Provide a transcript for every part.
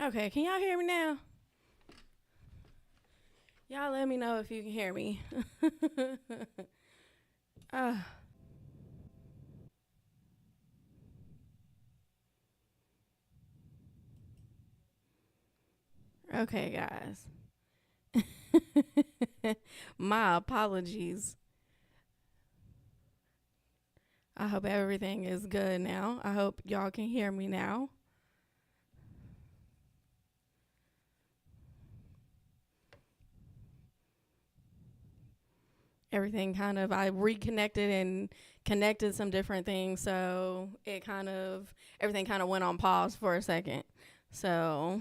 Okay, can y'all hear me now? Y'all let me know if you can hear me. uh, okay, guys. My apologies. I hope everything is good now. I hope y'all can hear me now. Everything kind of, I reconnected and connected some different things. So everything kind of went on pause for a second. So,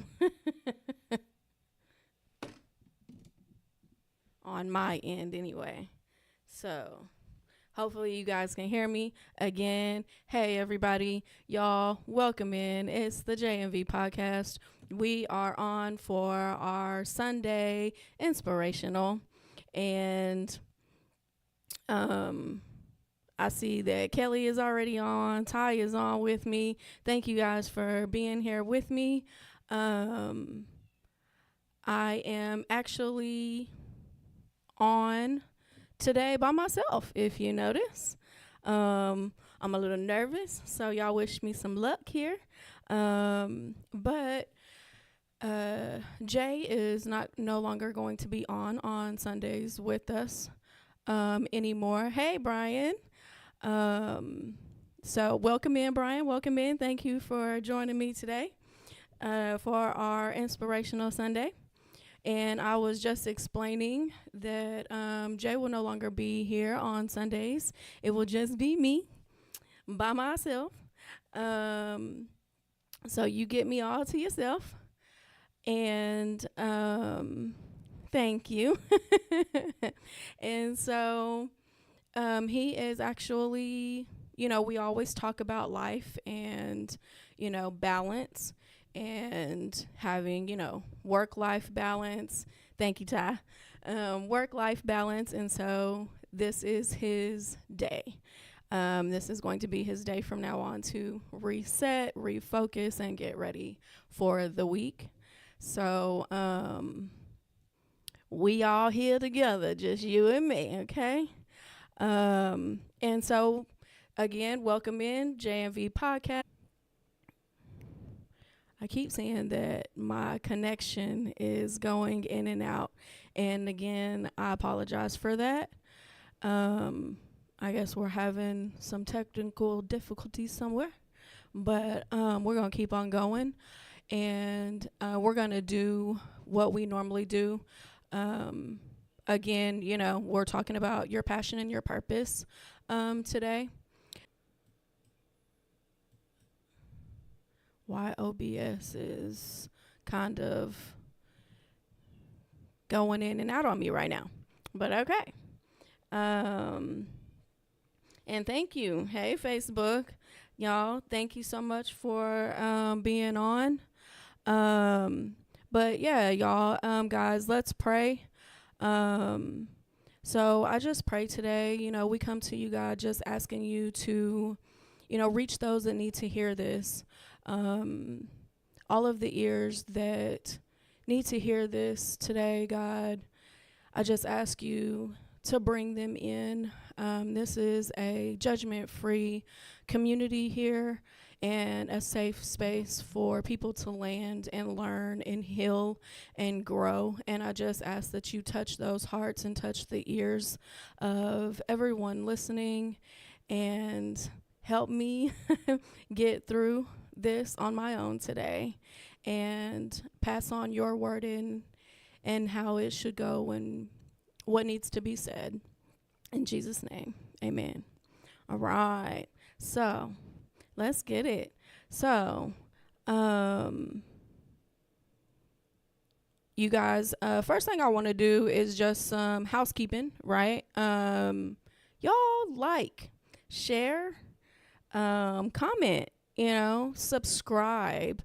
on my end anyway. So, hopefully, you guys can hear me again. Hey, everybody, y'all, welcome in. It's the JMV podcast. We are on for our Sunday inspirational, and um, I see that Kelly is already on. Ty is on with me. Thank you guys for being here with me. Um, I am actually on today by myself, if you notice. I'm a little nervous, so y'all wish me some luck here. But Jay is not no longer going to be on Sundays with us anymore. Hey, Brian. Um, so welcome in, Brian. Welcome in. Thank you for joining me today for our Inspirational Sunday. And I was just explaining that Jay will no longer be here on Sundays. It will just be me by myself. Um, so you get me all to yourself. And thank you. And so he is actually, we always talk about life and, balance and having, work life balance. Thank you, Ty. Work life balance. And so this is his day. This is going to be his day from now on to reset, refocus, and get ready for the week. So we all here together, just you and me, okay? And so, again, welcome in JMV Podcast. I keep saying that my connection is going in and out. And again, I apologize for that. I guess we're having some technical difficulties somewhere. But we're going to keep on going. And we're going to do what we normally do. Again, we're talking about your passion and your purpose today. Why OBS is kind of going in and out on me right now. But okay. And thank you. Hey, Facebook. Y'all, thank you so much for being on. But yeah, y'all, guys, let's pray. So I just pray today, we come to you, God, just asking you to, reach those that need to hear this. All of the ears that need to hear this today, God, I just ask you to bring them in. This is a judgment-free community here and a safe space for people to land and learn and heal and grow. And I just ask that you touch those hearts and touch the ears of everyone listening and help me get through this on my own today and pass on your word and how it should go and what needs to be said. In Jesus' name, amen. All right. So let's get it. So, you guys, first thing I want to do is just some housekeeping, right? Y'all like, share, comment, subscribe.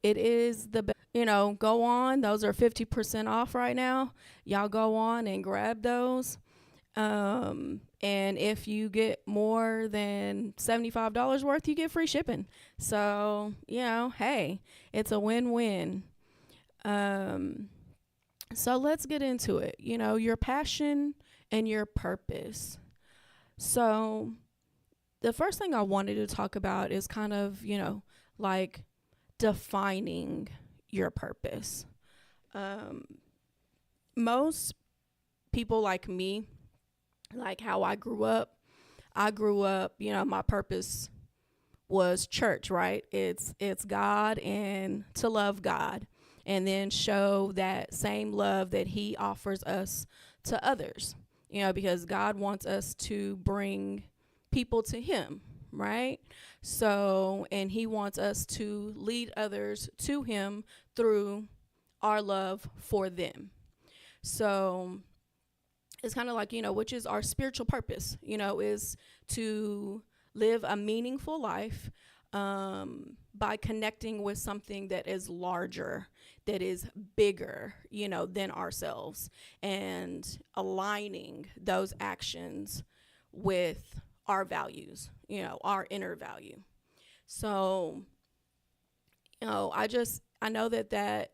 It is the best, go on. Those are 50% off right now. Y'all go on and grab those. And if you get more than $75 worth, you get free shipping. So, hey, it's a win-win. Um, so let's get into it. Your passion and your purpose. So the first thing I wanted to talk about is kind of, like defining your purpose. Most people like me, like how I grew up, my purpose was church, right? It's God and to love God and then show that same love that he offers us to others, because God wants us to bring people to him, right? So, and he wants us to lead others to him through our love for them. So it's kind of like, which is our spiritual purpose, is to live a meaningful life by connecting with something that is larger, that is bigger, than ourselves, and aligning those actions with our values, our inner value. So, I know that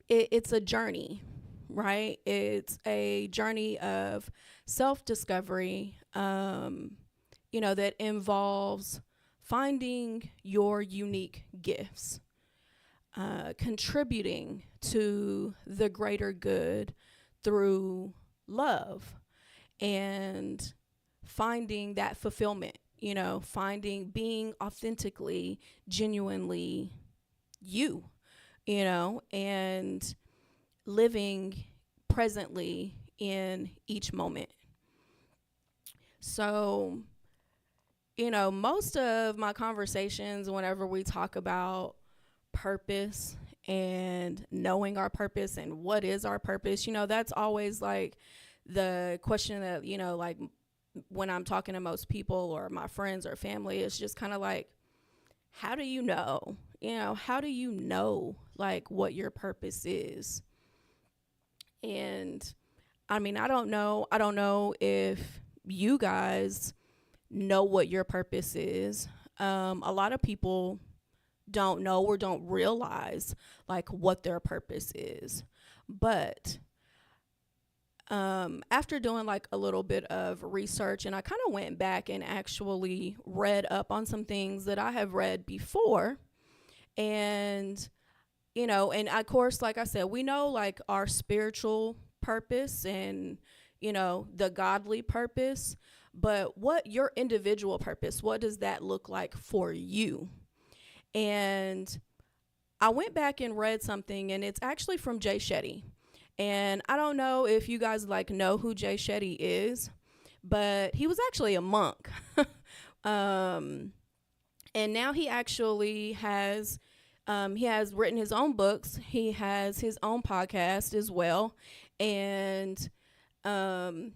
it's a journey, right? It's a journey of self-discovery, that involves finding your unique gifts, contributing to the greater good through love, and finding that fulfillment, being authentically, genuinely you, and living presently in each moment. So, most of my conversations, whenever we talk about purpose and knowing our purpose and what is our purpose, that's always like the question that, like when I'm talking to most people or my friends or family, it's just kind of like, how do you know? How do you know like what your purpose is? And I mean, I don't know if you guys know what your purpose is. A lot of people don't know or don't realize like what their purpose is. But after doing like a little bit of research, and I kind of went back and actually read up on some things that I have read before. And, and of course, like I said, we know like our spiritual purpose and, the godly purpose, but what your individual purpose, what does that look like for you? And I went back and read something, and it's actually from Jay Shetty. And I don't know if you guys like know who Jay Shetty is, but he was actually a monk. And now he actually has written his own books. He has his own podcast as well. And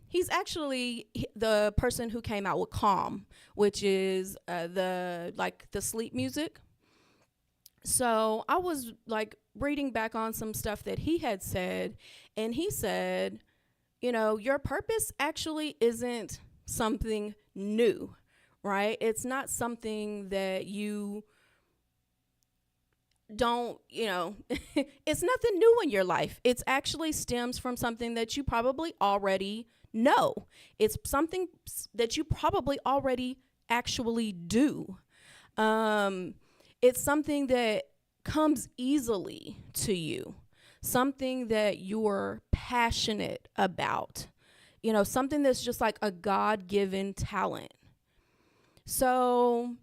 he's actually the person who came out with Calm, which is the sleep music. So I was like reading back on some stuff that he had said, and he said, your purpose actually isn't something new, right? It's not something that you don't, it's nothing new in your life. It's actually stems from something that you probably already know. It's something that you probably already actually do. It's something that comes easily to you, something that you're passionate about, something that's just like a God-given talent. So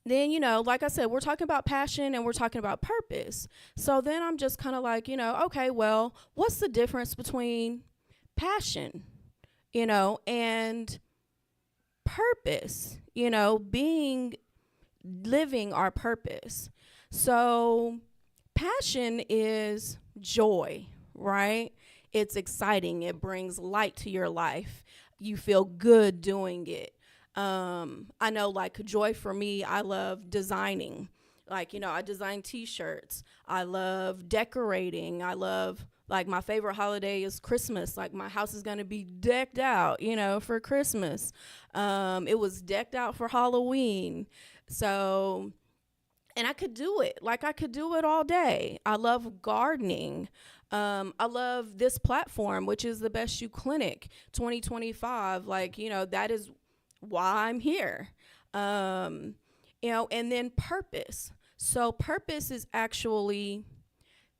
then, like I said, we're talking about passion and we're talking about purpose. So then I'm just kind of like, okay, well, what's the difference between passion, and purpose, living our purpose. So passion is joy, right? It's exciting. It brings light to your life. You feel good doing it. I know like joy for me, I love designing. Like, I design t-shirts. I love decorating. I love Like my favorite holiday is Christmas. Like my house is gonna be decked out, for Christmas. It was decked out for Halloween. So, and I could do it. Like I could do it all day. I love gardening. I love this platform, which is the Best You Clinic 2025. Like, that is why I'm here. And then purpose. So purpose is actually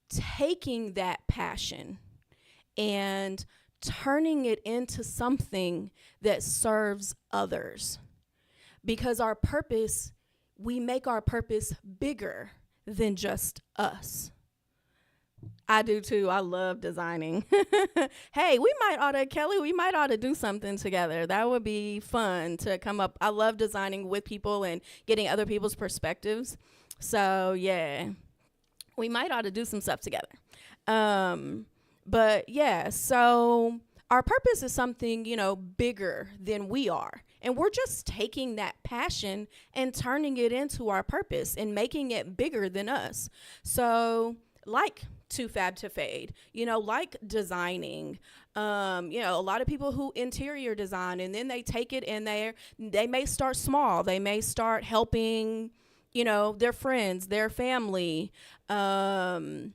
taking that passion and turning it into something that serves others. Because our purpose, we make our purpose bigger than just us. I do too. I love designing. Hey, Kelly, we might ought to do something together. That would be fun to come up. I love designing with people and getting other people's perspectives. So yeah, we might ought to do some stuff together. But yeah, so our purpose is something, bigger than we are. And we're just taking that passion and turning it into our purpose and making it bigger than us. So like Too Fab to Fade, like designing, a lot of people who interior design, and then they take it and they may start small. They may start helping, their friends, their family, and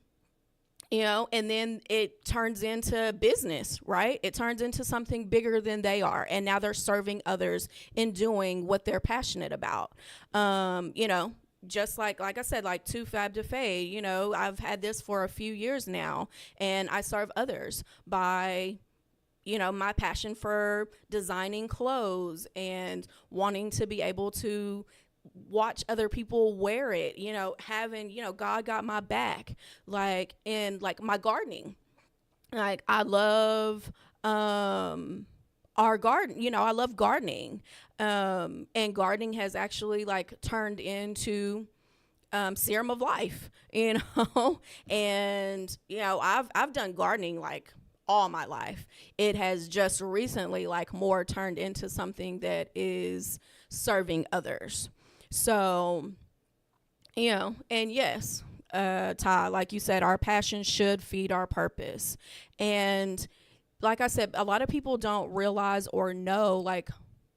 then it turns into business, right? It turns into something bigger than they are. And now they're serving others and doing what they're passionate about. Just like I said, like Too Fab to Fade, I've had this for a few years now, and I serve others by, my passion for designing clothes and wanting to be able to watch other people wear it, having, God got my back, like, and like my gardening. Like I love, our garden, I love gardening. And gardening has actually like turned into, serum of life, and, I've done gardening like all my life. It has just recently like more turned into something that is serving others. So, and yes, Ty, like you said, our passion should feed our purpose. And like I said, a lot of people don't realize or know, like,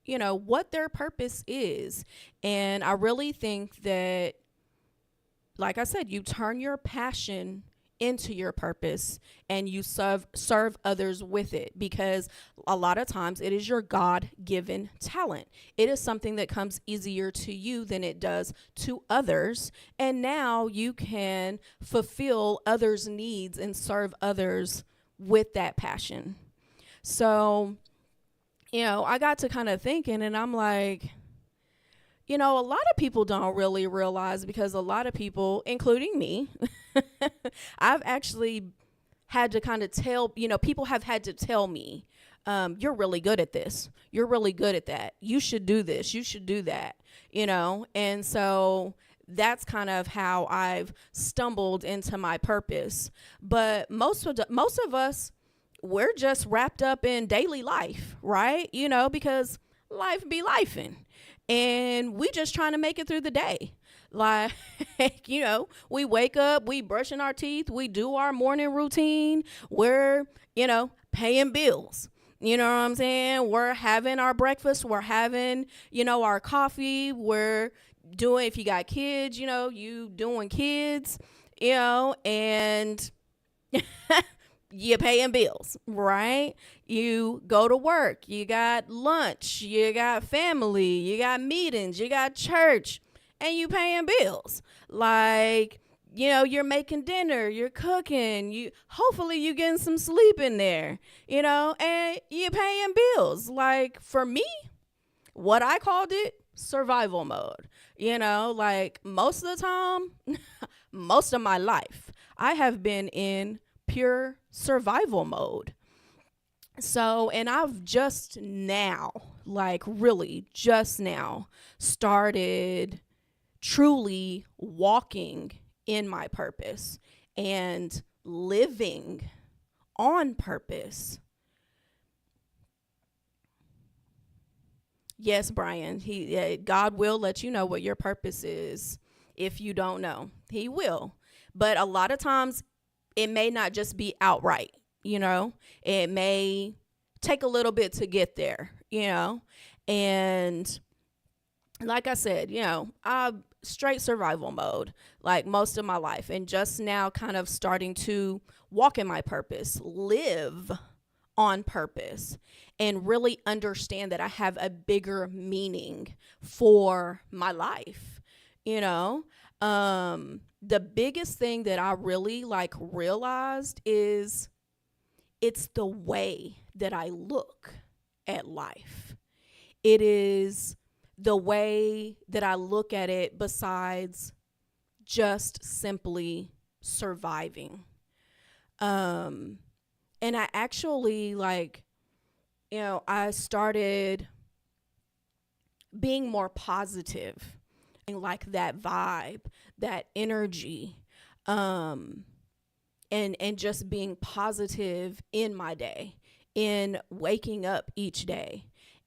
what their purpose is. And I really think that, like I said, you turn your passion into your purpose and you serve others with it, because a lot of times it is your God-given talent. It is something that comes easier to you than it does to others. And now you can fulfill others' needs and serve others with that passion. So, I got to kind of thinking, and I'm like, a lot of people don't really realize, because a lot of people, including me, I've actually had to kind of tell, people have had to tell me, you're really good at this. You're really good at that. You should do this. You should do that, and so that's kind of how I've stumbled into my purpose. But most of us, we're just wrapped up in daily life, right? Because life be lifing, and we just trying to make it through the day. Like, we wake up, we brushing our teeth, we do our morning routine, we're, paying bills. You know what I'm saying? We're having our breakfast, we're having, our coffee, we're doing, if you got kids, you doing kids, and you're paying bills, right? You go to work, you got lunch, you got family, you got meetings, you got church, and you paying bills. Like, you're making dinner, you're cooking, hopefully you getting some sleep in there, and you're paying bills. Like, for me, what I called it, survival mode. Like most of the time, most of my life, I have been in pure survival mode. So, and I've just now, like really just now, started truly walking in my purpose and living on purpose. Yes, Brian, God will let you know what your purpose is if you don't know. He will. But a lot of times it may not just be outright, it may take a little bit to get there, and like I said, I'm straight survival mode like most of my life, and just now kind of starting to walk in my purpose, live on purpose, and really understand that I have a bigger meaning for my life. You know, the biggest thing that I really like realized is it's the way that I look at life. It is the way that I look at it besides just simply surviving. And I actually I started being more positive, like that vibe, that energy, and just being positive in my day, in waking up each day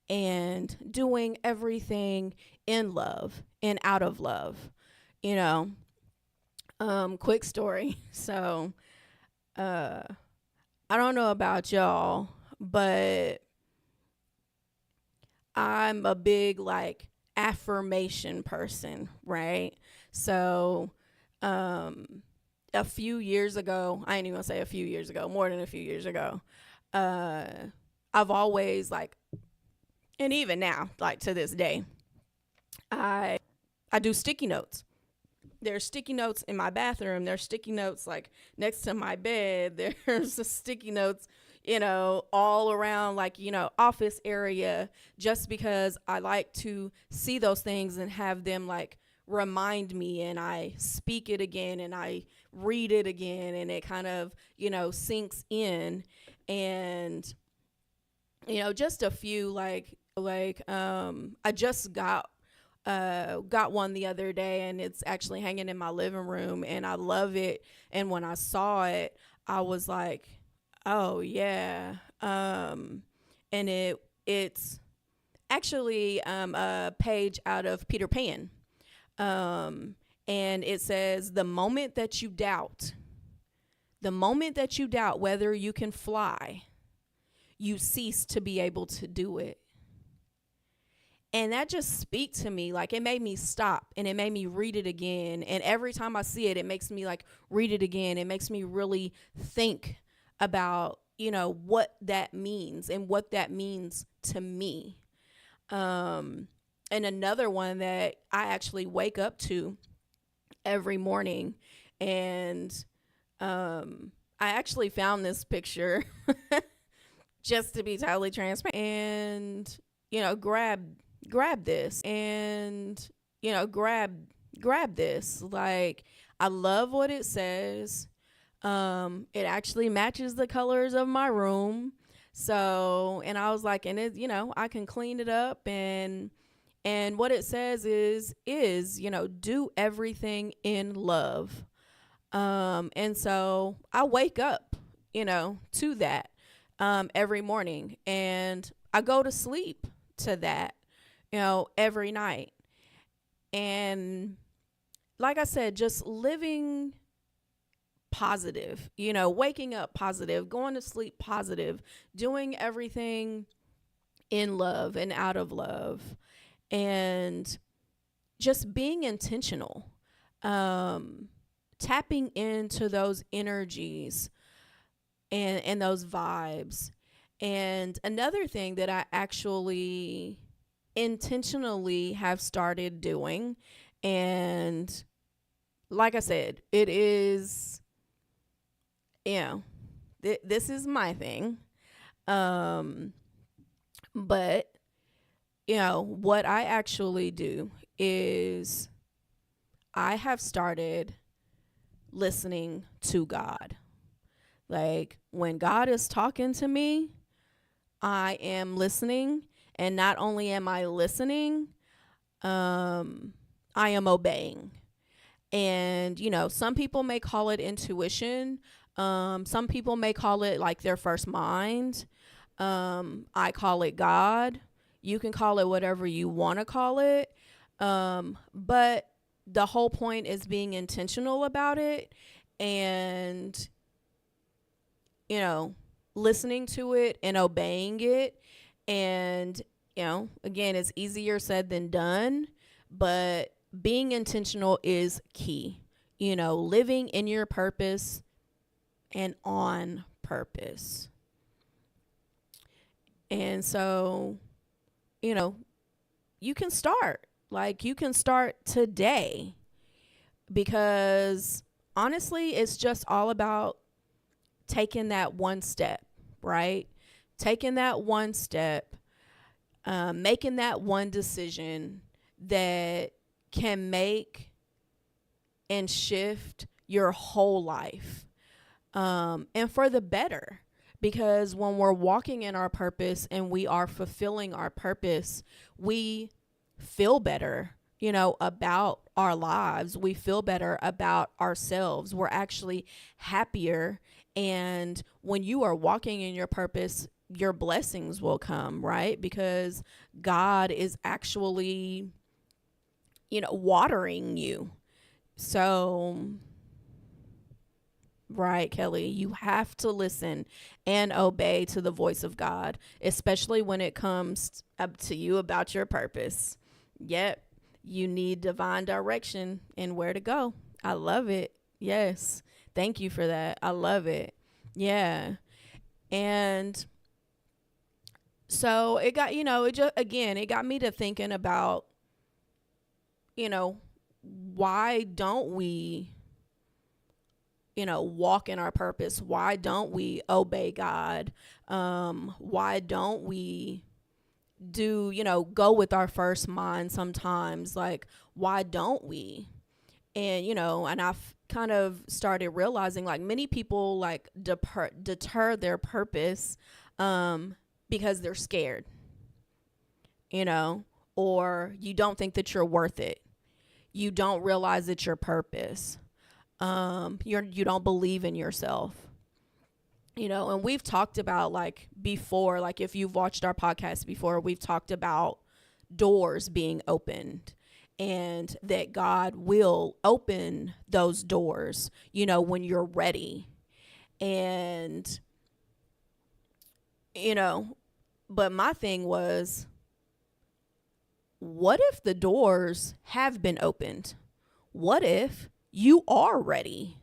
and doing everything in love and out of love, you know. Quick story. So, I don't know about y'all, but I'm a big affirmation person, right? So, a few years ago, I ain't even gonna say a few years ago, more than a few years ago, I've always and even now, to this day, I do sticky notes. There's sticky notes in my bathroom. There's sticky notes next to my bed. There's sticky notes, all around office area, just because I like to see those things and have them remind me, and I speak it again and I read it again, and it kind of, sinks in. And, just a few I just got one the other day, and it's actually hanging in my living room, and I love it. And when I saw it, I was like, oh yeah. And it's actually a page out of Peter Pan. And it says, the moment that you doubt whether you can fly, you cease to be able to do it. And that just speak to me. It made me stop, and it made me read it again. And every time I see it, it makes me read it again. It makes me really think about, what that means and what that means to me. And another one that I actually wake up to every morning, and I actually found this picture just to be totally transparent, and grab this, and grab this. I love what it says. It actually matches the colors of my room. So, and I was like, and it, I can clean it up, and what it says is, do everything in love. And so I wake up, to that, every morning, and I go to sleep to that, every night. And like I said, just living positive, waking up positive, going to sleep positive, doing everything in love and out of love, and just being intentional, tapping into those energies and those vibes. And another thing that I actually intentionally have started doing, and like I said, it is, this is my thing. But, what I actually do is I have started listening to God. When God is talking to me, I am listening. And not only am I listening, I am obeying. And, some people may call it intuition. Some people may call it their first mind. I call it God. You can call it whatever you want to call it. But the whole point is being intentional about it, and you know, listening to it and obeying it. And, again, it's easier said than done, but being intentional is key. Living in your purpose and on purpose. And so, you can start. Like, you can start today, because honestly, it's just all about taking that one step, right? Taking that one step, making that one decision that can make and shift your whole life, and for the better. Because when we're walking in our purpose and we are fulfilling our purpose, we feel better, about our lives. We feel better about ourselves. We're actually happier. And when you are walking in your purpose, your blessings will come, right? Because God is actually, watering you. So, right, Kelly, you have to listen and obey to the voice of God, especially when it comes up to you about your purpose. Yep, you need divine direction and where to go. I love it. Yes. Thank you for that. I love it. Yeah. And so it got, it got me to thinking about, why don't we, walk in our purpose? Why don't we obey God? Why don't we go with our first mind sometimes? Like, why don't we? And, and I've kind of started realizing, like, many people like deter their purpose, because they're scared, or you don't think that you're worth it. You don't realize it's your purpose. You don't believe in yourself, and we've talked about, like, before, like, if you've watched our podcast before, we've talked about doors being opened, and that God will open those doors, when you're ready. And, but my thing was, what if the doors have been opened? What if you are ready?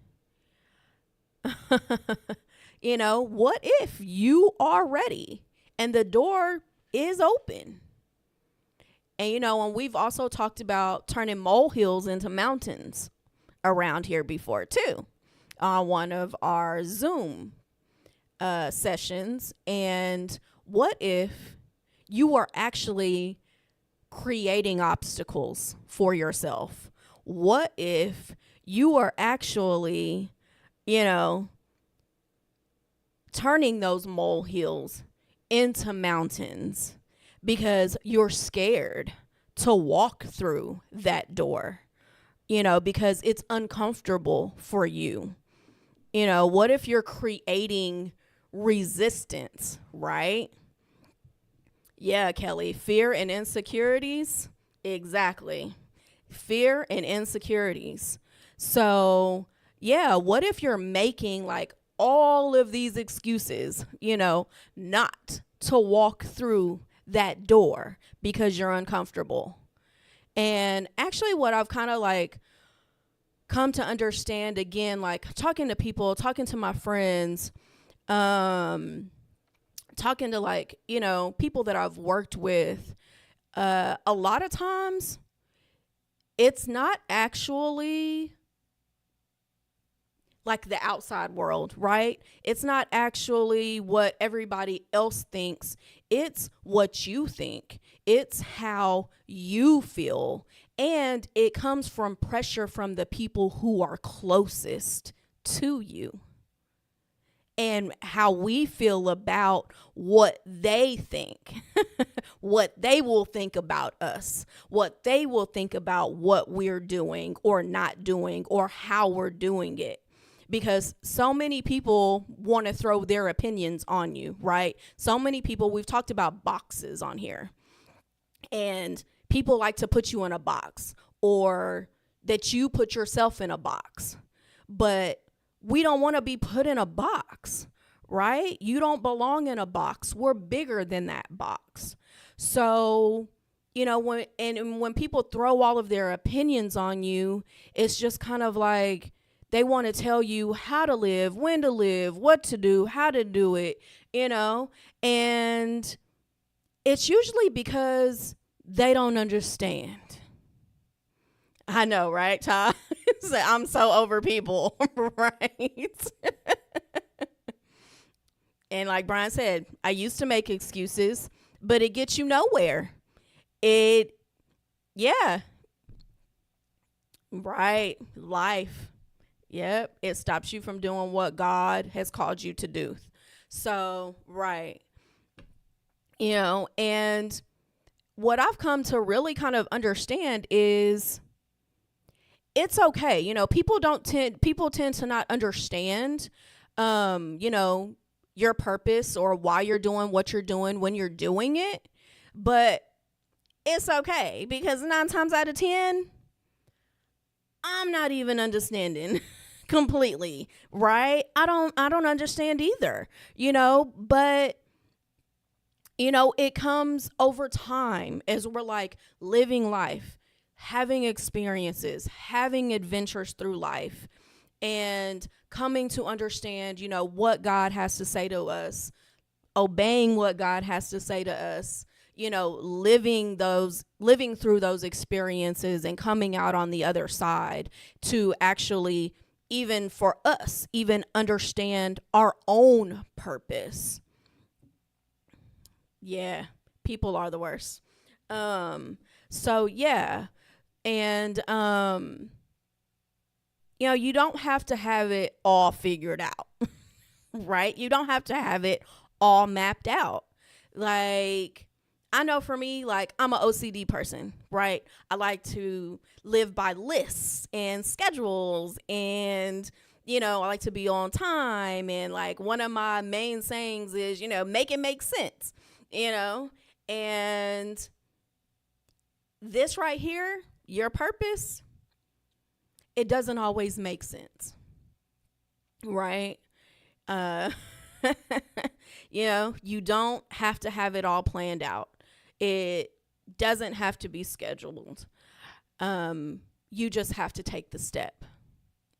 What if you are ready and the door is open? And, and we've also talked about turning molehills into mountains around here before too, on one of our Zoom sessions. And what if you are actually creating obstacles for yourself? What if you are actually, turning those molehills into mountains because you're scared to walk through that door, because it's uncomfortable for you? What if you're creating resistance, right? Yeah, Kelly, fear and insecurities. Exactly. Fear and insecurities. So, yeah, what if you're making, like, all of these excuses, not to walk through that door because you're uncomfortable? And actually, what I've kind of, like, come to understand, again, like, talking to people, talking to my friends, talking to, like, people that I've worked with, a lot of times it's not actually like the outside world, right? It's not actually what everybody else thinks. It's what you think. It's how you feel. And it comes from pressure from the people who are closest to you, and how we feel about what they think, what they will think about us, what they will think about what we're doing or not doing, or how we're doing it. Because so many people want to throw their opinions on you, right? So many people, we've talked about boxes on here, and people like to put you in a box, or that you put yourself in a box. But we don't want to be put in a box, right? You don't belong in a box. We're bigger than that box. So, when people throw all of their opinions on you, it's just kind of like they want to tell you how to live, when to live, what to do, how to do it, and it's usually because they don't understand. I know, right, Ty? I'm so over people, right? And like Brian said, I used to make excuses, but it gets you nowhere. Yeah, right. Life. Yep. It stops you from doing what God has called you to do. So, right. And what I've come to really kind of understand is it's okay. People tend to not understand, your purpose or why you're doing what you're doing when you're doing it. But it's okay because 9 times out of 10, I'm not even understanding completely, right? I don't understand either, but it comes over time as we're like living life, having experiences, having adventures through life, and coming to understand, what God has to say to us, obeying what God has to say to us, living through those experiences and coming out on the other side to actually, even for us, even understand our own purpose. Yeah, people are the worst. So yeah. And you don't have to have it all figured out. Right? You don't have to have it all mapped out. Like, I know for me, like, I'm an OCD person, right? I like to live by lists and schedules, and I like to be on time, and like one of my main sayings is, make it make sense, and this right here, your purpose, it doesn't always make sense, right? uh you don't have to have it all planned out. It doesn't have to be scheduled. You just have to take the step,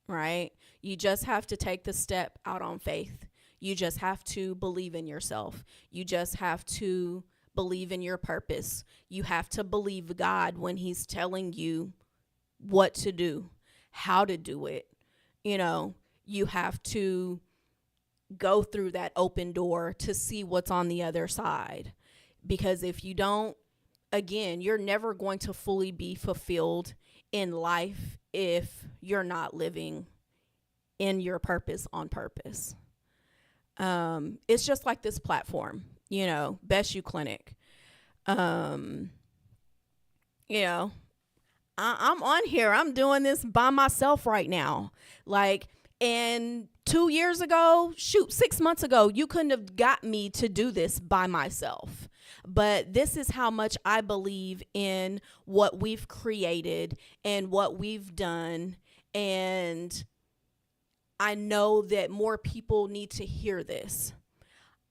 right? You just have to take the step out on faith. You just have to believe in yourself. You just have to believe in your purpose. You have to believe God when he's telling you what to do, how to do it. You have to go through that open door to see what's on the other side. Because if you don't, again, you're never going to fully be fulfilled in life if you're not living in your purpose on purpose. It's just like this platform, Best You Clinic. I'm on here. I'm doing this by myself right now. And 2 years ago, 6 months ago, you couldn't have got me to do this by myself. But this is how much I believe in what we've created and what we've done. And I know that more people need to hear this.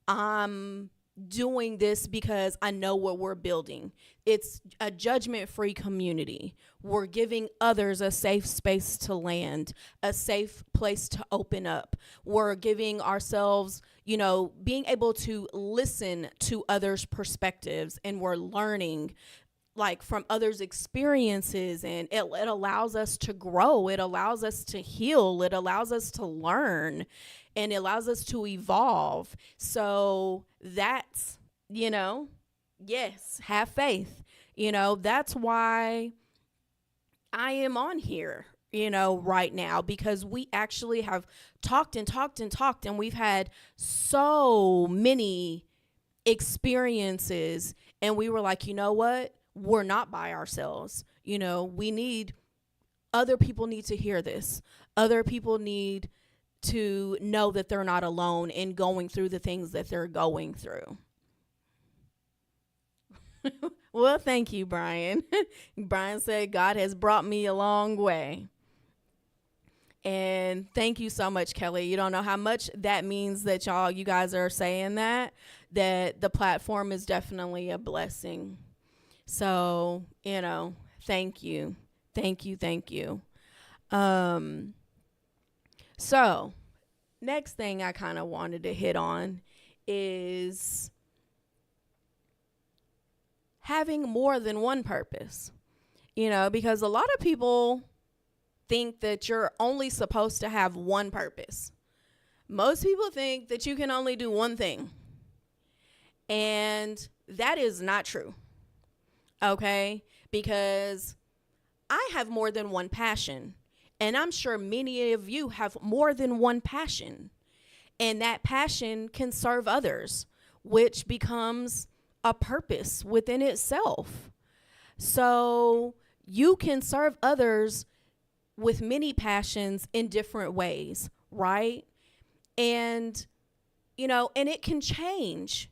I'm doing this because I know what we're building. It's a judgment-free community. We're giving others a safe space to land, a safe place to open up. We're giving ourselves, being able to listen to others' perspectives, and we're learning from others' experiences, and it allows us to grow. It allows us to heal. It allows us to learn, and it allows us to evolve. So that's, yes, have faith. That's why I am on here, right now, because we actually have talked and talked and talked, and we've had so many experiences, and we were like, you know what? We're not by ourselves. Other people need to hear this. Other people need to know that they're not alone in going through the things that they're going through. Well, thank you, Brian. Brian said, God has brought me a long way. And thank you so much, Kelly. You don't know how much that means that you guys are saying that the platform is definitely a blessing. So, thank you. Thank you. Thank you. Um, so next thing I kind of wanted to hit on is having more than one purpose. Because a lot of people think that you're only supposed to have one purpose. Most people think that you can only do one thing. And that is not true. Okay? Because I have more than one passion. And I'm sure many of you have more than one passion. And that passion can serve others, which becomes a purpose within itself. So you can serve others with many passions in different ways, right? And, and it can change.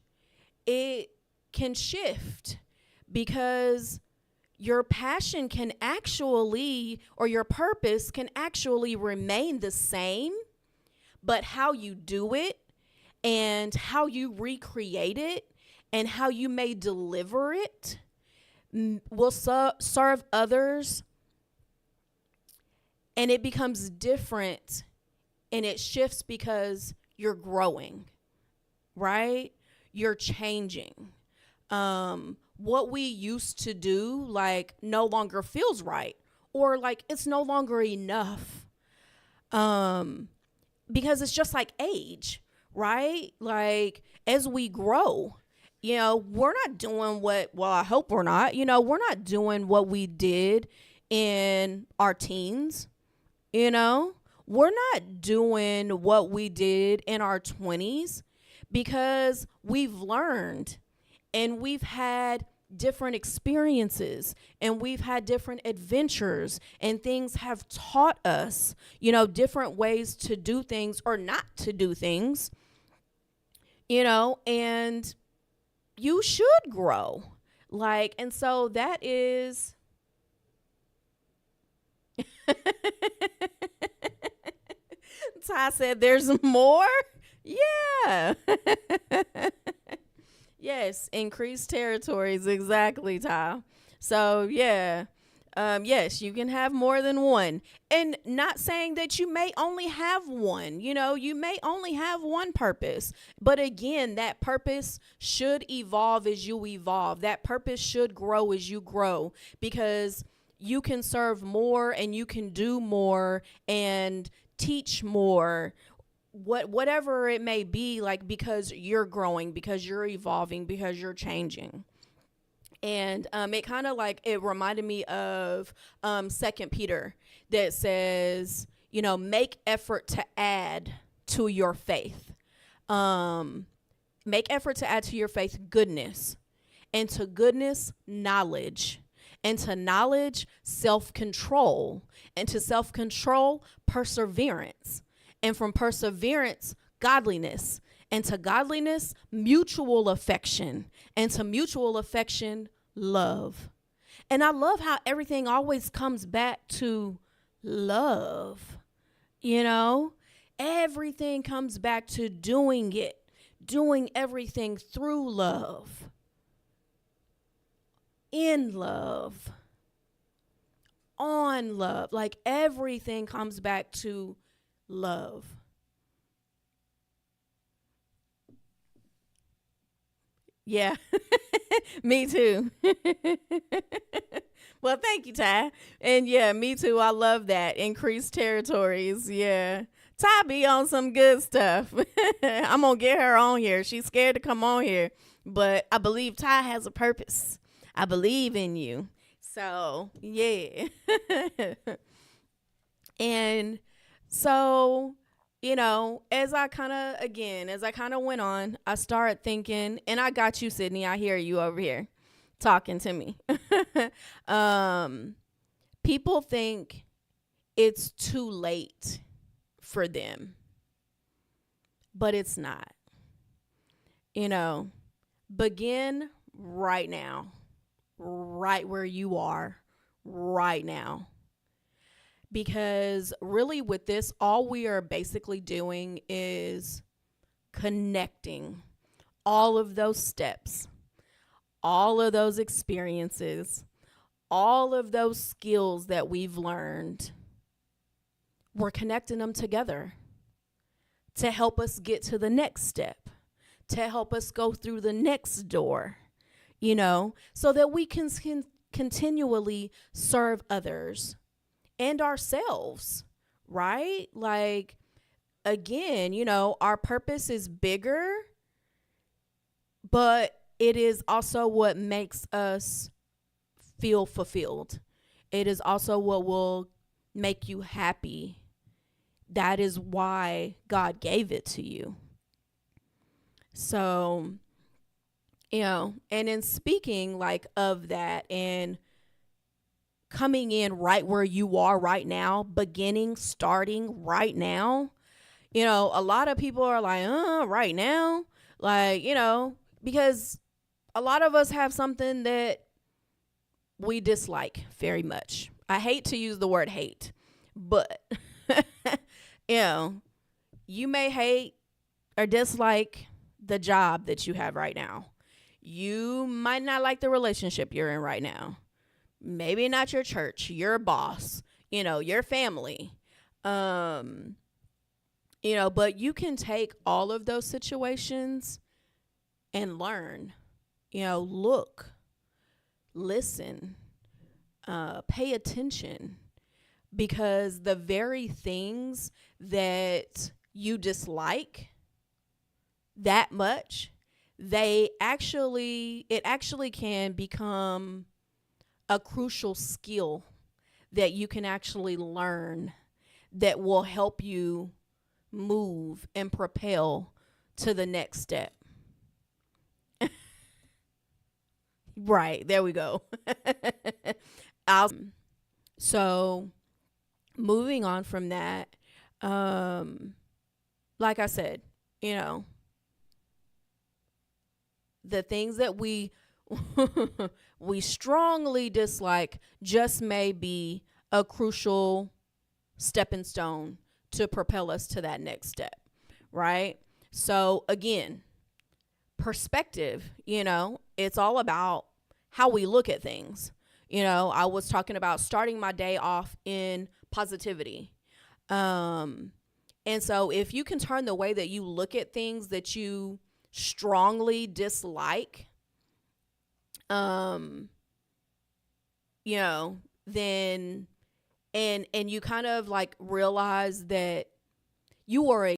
It can shift because your passion can actually, or your purpose can actually remain the same, but how you do it and how you recreate it and how you may deliver it will serve others, and it becomes different and it shifts because you're growing, right? You're changing. What we used to do no longer feels right, or it's no longer enough. Because it's just like age, right? As we grow, we're not doing I hope we're not, we're not doing what we did in our teens, we're not doing what we did in our 20s because we've learned and we've had different experiences and we've had different adventures, and things have taught us, different ways to do things or not to do things, and you should grow. And so that is Ty said there's more. Yeah. Yes, increased territories. Exactly, Ty. So, yeah. Yes, you can have more than one. And not saying that you may only have one. You may only have one purpose. But again, that purpose should evolve as you evolve. That purpose should grow as you grow, because you can serve more and you can do more and teach more, whatever it may be, because you're growing, because you're evolving, because you're changing. And it kind of it reminded me of 2 Peter that says, make effort to add to your faith. Make effort to add to your faith goodness, and to goodness, knowledge, and to knowledge, self-control, and to self-control, perseverance, and from perseverance, godliness, and to godliness, mutual affection, and to mutual affection, love. And I love how everything always comes back to love. Everything comes back to doing everything through love, in love, on love. Everything comes back to love. Yeah, me too. Well, thank you, Ty. And yeah, me too. I love that. Increased territories. Yeah. Ty be on some good stuff. I'm going to get her on here. She's scared to come on here. But I believe Ty has a purpose. I believe in you. So, yeah. And so, as I kind of went on, I started thinking, and I got you, Sydney. I hear you over here talking to me. People think it's too late for them, but it's not. Begin right now, right where you are right now. Because really, with this, all we are basically doing is connecting all of those steps, all of those experiences, all of those skills that we've learned. We're connecting them together to help us get to the next step, to help us go through the next door, so that we can continually serve others and ourselves, right? Like, again, our purpose is bigger, but it is also what makes us feel fulfilled. It is also what will make you happy. That is why God gave it to you. So, and in speaking like of that and coming in right where you are right now, starting right now, a lot of people are like, right now, like, because a lot of us have something that we dislike very much. I hate to use the word hate, but you may hate or dislike the job that you have right now. You might not like the relationship you're in right now. Maybe not your church, your boss, your family. But you can take all of those situations and learn, look, listen, pay attention, because the very things that you dislike that much, it actually can become a crucial skill that you can actually learn that will help you move and propel to the next step. Right, there we go. So moving on from that, like I said, the things that we we strongly dislike just may be a crucial stepping stone to propel us to that next step, right? So again, perspective, it's all about how we look at things. I was talking about starting my day off in positivity. And so if you can turn the way that you look at things that you strongly dislike, then and you kind of like realize that you are a